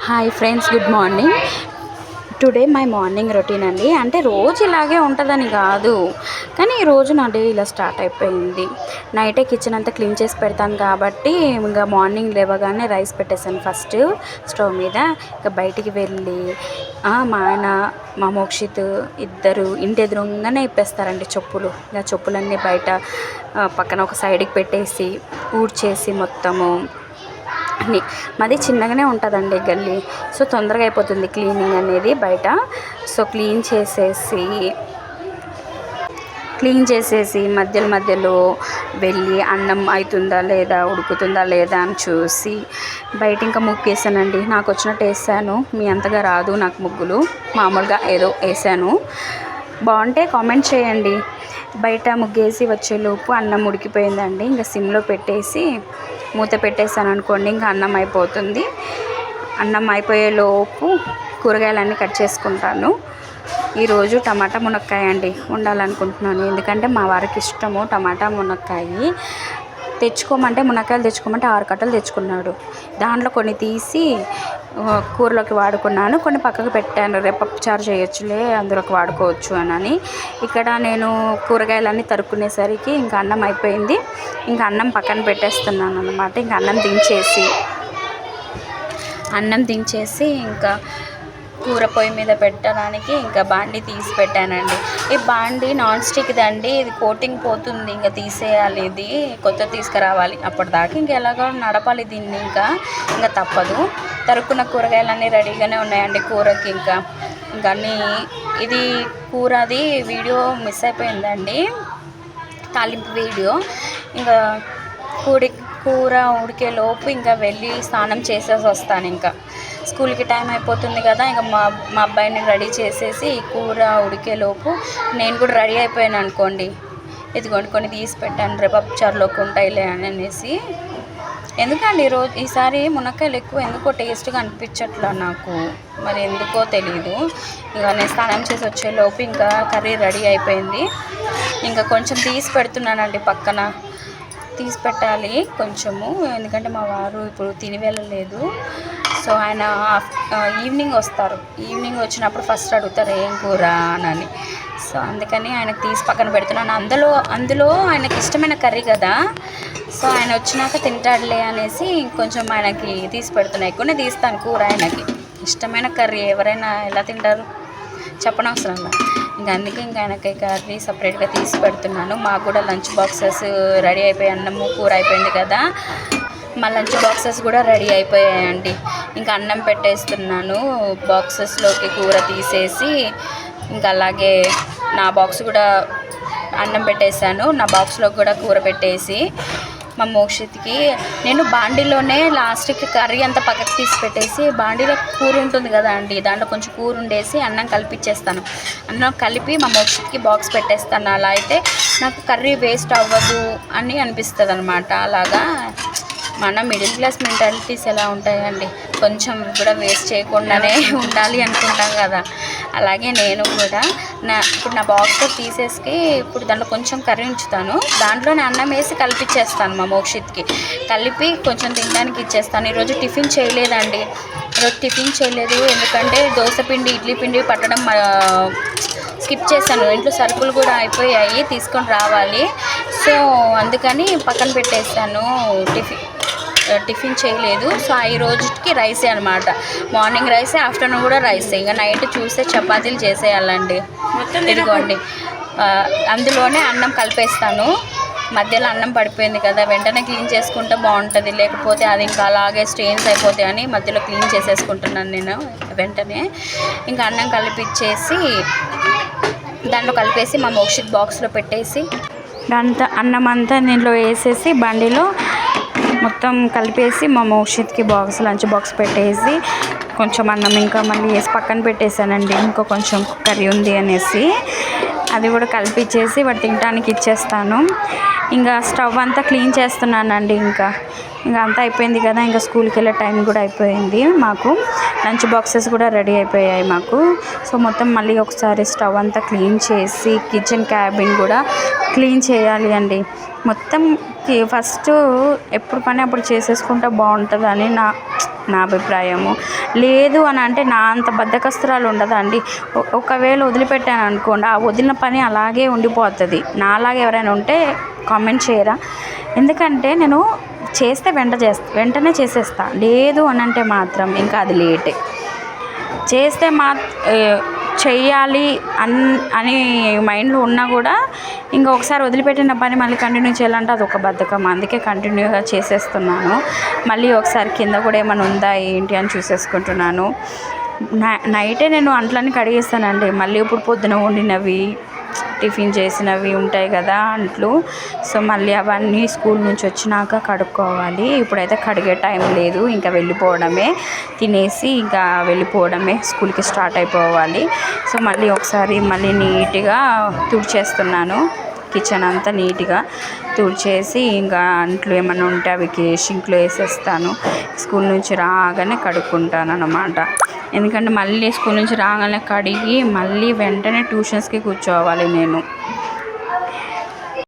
Hi friends, good morning. Today my morning routine అండి. అంటే రోజు ఇలాగే ఉంటుందని కాదు, కానీ ఈరోజు నా డే ఇలా స్టార్ట్ అయిపోయింది. నైటే కిచెన్ అంతా క్లీన్ చేసి పెడతాను కాబట్టి ఇంకా మార్నింగ్ లేవగానే రైస్ పెట్టేశాను ఫస్ట్ స్టవ్ మీద. ఇంకా బయటికి వెళ్ళి మా ఆయన మా మోక్షిత్ ఇద్దరు ఇంటి ఎదురుగానే ఇప్పేస్తారండి చెప్పులు. ఇంకా చెప్పులన్నీ బయట పక్కన ఒక సైడ్కి పెట్టేసి ఊడ్చేసి మొత్తము అన్నీ. మాది చిన్నగానే ఉంటుందండి గల్లీ, సో తొందరగా అయిపోతుంది క్లీనింగ్ అనేది బయట. సో క్లీన్ చేసేసి మధ్యలో వెళ్ళి అన్నం అవుతుందా లేదా, ఉడుకుతుందా లేదా అని చూసి బయట ఇంకా ముగ్గు వేసానండి. నాకు వచ్చినట్టు వేసాను, మీ అంతగా రాదు నాకు ముగ్గులు, మామూలుగా ఏదో వేసాను. బాగుంటే కామెంట్ చేయండి. బయట ముగ్గేసి వచ్చేలోపు అన్నం ఉడికిపోయిందండి. ఇంకా సిమ్లో పెట్టేసి మూత పెట్టేసాను అనుకోండి, ఇంకా అన్నం అయిపోతుంది. అన్నం అయిపోయేలోపు కూరగాయలన్నీ కట్ చేసుకుంటాను. ఈరోజు టమాటా మునక్కాయ అండి వండాలనుకుంటున్నాను, ఎందుకంటే మా వారికి ఇష్టము టమాటా మునక్కాయ. మునక్కాయలు తెచ్చుకోమంటే 6 కట్టలు తెచ్చుకున్నాడు. దాంట్లో కొన్ని తీసి కూరలోకి వాడుకున్నాను, కొన్ని పక్కకు పెట్టాను. రేపు పప్పుచారు చేయొచ్చులే, అందులోకి వాడుకోవచ్చు అని. ఇక్కడ నేను కూరగాయలన్నీ తరుక్కునేసరికి ఇంకా అన్నం అయిపోయింది. ఇంకా అన్నం పక్కన పెట్టేస్తున్నాను అన్నమాట. ఇంకా అన్నం దించేసి ఇంకా కూర పొయ్యి మీద పెట్టడానికి ఇంకా బాండీ తీసి పెట్టానండి. ఈ బాండీ నాన్ స్టిక్ది అండి, ఇది కోటింగ్ పోతుంది, ఇంకా తీసేయాలి, ఇది కొత్త తీసుకురావాలి. అప్పటిదాకా ఇంకా ఎలాగో నడపాలి దీన్ని, ఇంకా తప్పదు. తరుక్కున్న కూరగాయలన్నీ రెడీగానే ఉన్నాయండి కూరకి. ఇంకా అన్నీ ఇది కూరది వీడియో మిస్ అయిపోయిందండి, తాలింపు వీడియో. ఇంకా కూర ఉడికేలోపు ఇంకా వెళ్ళి స్నానం చేసేసి వస్తాను. ఇంకా స్కూల్కి టైం అయిపోతుంది కదా, ఇంకా మా అబ్బాయిని రెడీ చేసేసి కూర ఉడికేలోపు నేను కూడా రెడీ అయిపోయాను అనుకోండి. ఇదిగోండి కొన్ని తీసి పెట్టాను, రేపు పప్పుచారులోకి ఉంటాయిలే అనేసి. ఎందుకండి ఈసారి మునక్కాయలు ఎక్కువ ఎందుకో టేస్ట్గా అనిపించట్లా నాకు, మరి ఎందుకో తెలీదు. ఇక నేను స్నానం చేసి వచ్చేలోపు ఇంకా కర్రీ రెడీ అయిపోయింది. ఇంకా కొంచెం తీసి పెడుతున్నానండి, పక్కన తీసి పెట్టాలి కొంచెము, ఎందుకంటే మా వారు ఇప్పుడు తిని వెళ్ళలేదు. సో ఆయన ఈవినింగ్ వస్తారు, ఈవినింగ్ వచ్చినప్పుడు ఫస్ట్ అడుగుతారు ఏం కూర అని. సో అందుకని ఆయనకు తీసి పక్కన పెడుతున్నాను. అందులో ఆయనకి ఇష్టమైన కర్రీ కదా, సో ఆయన వచ్చినాక తింటాడులే అనేసి కొంచెం ఆయనకి తీసి పెడుతున్నాను. ఎక్కువనే తీస్తాను కూర, ఆయనకి ఇష్టమైన కర్రీ ఎవరైనా ఎలా తింటారు చెప్పనవసరంగా. అందుకే ఆయనకి కర్రీ సపరేట్గా తీసి పెడుతున్నాను. మాకు కూడా లంచ్ బాక్సెస్ రెడీ అయిపోయి, అన్నము కూర అయిపోయింది కదా, మా లంచ్ బాక్సెస్ కూడా రెడీ అయిపోయాయండి. ఇంకా అన్నం పెట్టేస్తున్నాను బాక్సెస్లోకి, కూర తీసేసి ఇంకా అలాగే నా బాక్స్ కూడా అన్నం పెట్టేశాను. నా బాక్స్లోకి కూడా కూర పెట్టేసి మా మోక్షిత్కి నేను బాండీలోనే లాస్ట్కి కర్రీ అంతా పక్కకు తీసి పెట్టేసి, బాండీలో కూర ఉంటుంది కదా అండి, దాంట్లో కొంచెం కూర ఉండేసి అన్నం కలిపిచ్చేస్తాను. అన్నం కలిపి మా మోక్షిత్కి బాక్స్ పెట్టేస్తాను. అలా అయితే నాకు కర్రీ వేస్ట్ అవ్వదు అని అనిపిస్తుంది అనమాట. అలాగా మన మిడిల్ క్లాస్ మెంటాలిటీస్ ఎలా ఉంటాయండి, కొంచెం కూడా వేస్ట్ చేయకుండానే ఉండాలి అనుకుంటాం కదా, అలాగే నేను కూడా ఇప్పుడు నా బాక్స్లో తీసేసి ఇప్పుడు దాంట్లో కొంచెం కర్రీ ఉంచుతాను, దాంట్లోనే అన్నం వేసి కలిపిచ్చేస్తాను. మా మోక్షిత్కి కలిపి కొంచెం తినడానికి ఇచ్చేస్తాను. ఈరోజు టిఫిన్ చేయలేదు, ఎందుకంటే దోశ పిండి ఇడ్లీ పిండి పట్టడం స్కిప్ చేశాను. ఇంట్లో సరుకులు కూడా అయిపోయాయి, తీసుకొని రావాలి. సో అందుకని పక్కన పెట్టేస్తాను, టిఫిన్ చేయలేదు. సో ఈ రోజుకి రైసే అనమాట, మార్నింగ్ రైసే, ఆఫ్టర్నూన్ కూడా రైసే. ఇంకా నైట్ చూస్తే చపాతీలు చేసేయాలండి. ఇదిగోండి అందులోనే అన్నం కలిపేస్తాను. మధ్యలో అన్నం పడిపోయింది కదా, వెంటనే క్లీన్ చేసుకుంటే బాగుంటుంది, లేకపోతే అది ఇంకా అలాగే స్టెయిన్స్ అయిపోతాయి అని మధ్యలో క్లీన్ చేసేసుకుంటున్నాను నేను వెంటనే. ఇంకా అన్నం కలిపిచ్చేసి దాంట్లో కలిపేసి మా మోక్షిత్ బాక్స్లో పెట్టేసి అన్నం అంతా దీంట్లో వేసేసి బండిలో మొత్తం కలిపేసి మా మోక్షిత్కి లంచ్ బాక్స్ పెట్టేసి కొంచెం అన్నం ఇంకా మళ్ళీ వేసి పక్కన పెట్టేశానండి. ఇంకో కొంచెం కర్రీ ఉంది అనేసి అది కూడా కలిపిచ్చేసి వాడు తినడానికి ఇచ్చేస్తాను. ఇంకా స్టవ్ అంతా క్లీన్ చేస్తున్నానండి. ఇంకా ఇంకా అంతా అయిపోయింది కదా, ఇంకా స్కూల్కి వెళ్ళే టైం కూడా అయిపోయింది. మాకు లంచ్ బాక్సెస్ కూడా రెడీ అయిపోయాయి మాకు. సో మొత్తం మళ్ళీ ఒకసారి స్టవ్ అంతా క్లీన్ చేసి కిచెన్ క్యాబిన్ కూడా క్లీన్ చేయాలి అండి. మొత్తం ఫస్ట్ ఎప్పుడు పని అప్పుడు చేసేసుకుంటే బాగుంటుందని నా అభిప్రాయము. లేదు అని అంటే నా అంత బద్ధకస్తురాలు ఉండదండి. ఒకవేళ వదిలిపెట్టాను అనుకోండి, ఆ వదిలిన పని అలాగే ఉండిపోతుంది. నాలాగే ఎవరైనా ఉంటే కామెంట్ చేయరా? ఎందుకంటే నేను చేస్తే వెంటనే చేసేస్తా. లేదు అని అంటే మాత్రం ఇంకా అది లేటే. చేస్తే చెయ్యాలి అని మైండ్లో ఉన్నా కూడా ఇంకా ఒకసారి వదిలిపెట్టిన పని మళ్ళీ కంటిన్యూ చేయాలంటే అది ఒక బద్ధకం. అందుకే కంటిన్యూగా చేసేస్తున్నాను. మళ్ళీ ఒకసారి కింద కూడా ఏమైనా ఉందా ఏంటి అని చూసేసుకుంటున్నాను. నైటే నేను అంట్లన్నీ కడిగేస్తానండి. మళ్ళీ ఇప్పుడు పొద్దున వండినవి టిఫిన్ చేసినవి ఉంటాయి కదా అంట్లు. సో మళ్ళీ అవన్నీ స్కూల్ నుంచి వచ్చినాక కడుక్కోవాలి. ఇప్పుడైతే కడిగే టైం లేదు, ఇంకా వెళ్ళిపోవడమే. తినేసి ఇంకా వెళ్ళిపోవడమే, స్కూల్కి స్టార్ట్ అయిపోవాలి. సో మళ్ళీ ఒకసారి నీట్గా తుడిచేస్తున్నాను. కిచెన్ అంతా నీట్గా తుడిచేసి ఇంకా అంట్లు ఏమైనా ఉంటే అవి షింక్లో వేసేస్తాను. స్కూల్ నుంచి రాగానే కడుక్కుంటాను అన్నమాట. ఎందుకంటే మళ్ళీ స్కూల్ నుంచి రాగానే కడిగి మళ్ళీ వెంటనే ట్యూషన్స్కి కూర్చోవాలి నేను.